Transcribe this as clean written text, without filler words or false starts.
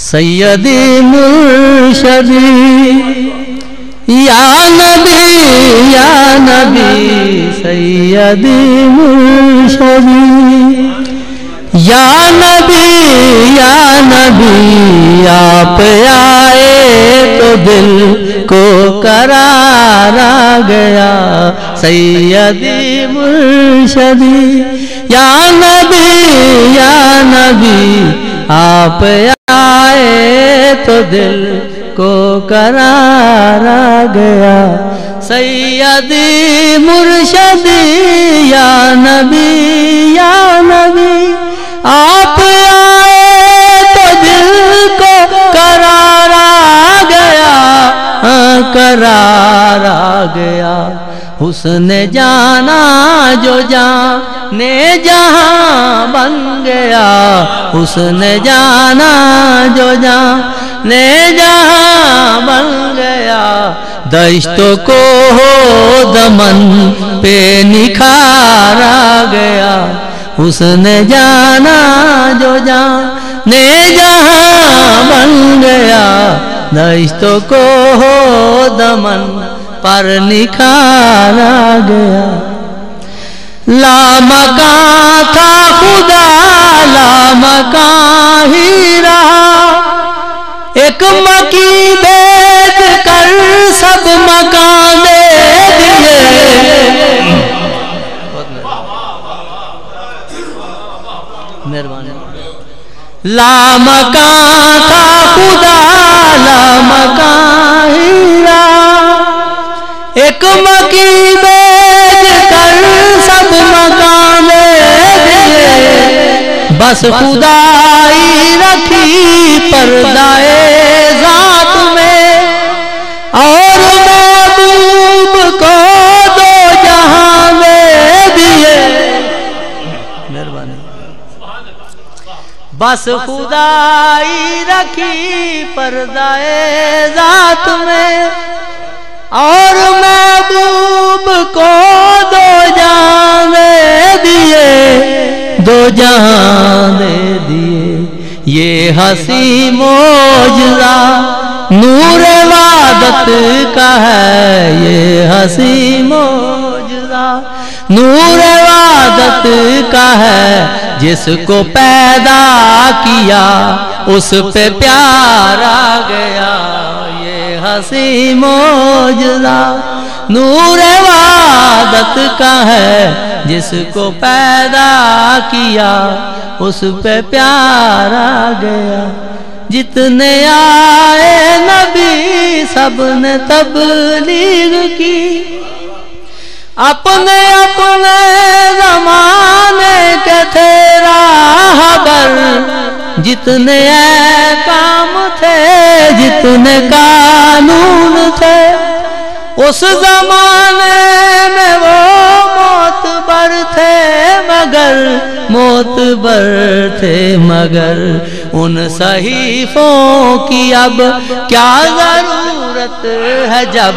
سیدی مرشدی یا نبی سیدی مرشدی یا نبی آپ آئے تو دل کو قرار آ گیا سیدی مرشدی یا نبی آپ آئے تو دل کو قرار آ گیا سیدی مرشدی یا نبی آپ آئے تو دل کو قرار آ گیا قرار آ گیا حسن جانا جو جانے جہاں بن گیا حسن جانا جو جانے جہاں بن گیا دشتوں کو دمن پہ نکھار آ گیا حسن جانا جو جانے جہاں بن گیا دشتوں کو دمن پر نکھار آ گیا لامکان تھا خدا لامکان ہی رہا ایک مکی بھیج کر سب مکان دے دیے لامکان تھا خدا لامکان ہی رہا ایک مکی بیچ کر سب مکان دے دیے بس خدائی رکھی پردائے ذات میں اور محبوب کو دو جہاں دے دیے بس خدائی رکھی پردائے ذات میں اور محبوب کو دو جہاں دے دیے دو جہاں دے دیے یہ حسی معجزہ نور وحدت کا ہے یہ حسی معجزہ نور وحدت کا ہے جس کو پیدا کیا اس پہ پیار آ گیا یہ حسی معجزہ نور وحدت کا ہے جس کو پیدا کیا اس پہ پیار آ گیا جتنے آئے نبی سب نے تبلیغ کی اپنے اپنے زمانے کے تھے راہبر جتنے احکام تھے جتنے قانون تھے اس زمانے میں وہ معتبر تھے مگر ان صحیفوں کی اب کیا ضرورت ہے جب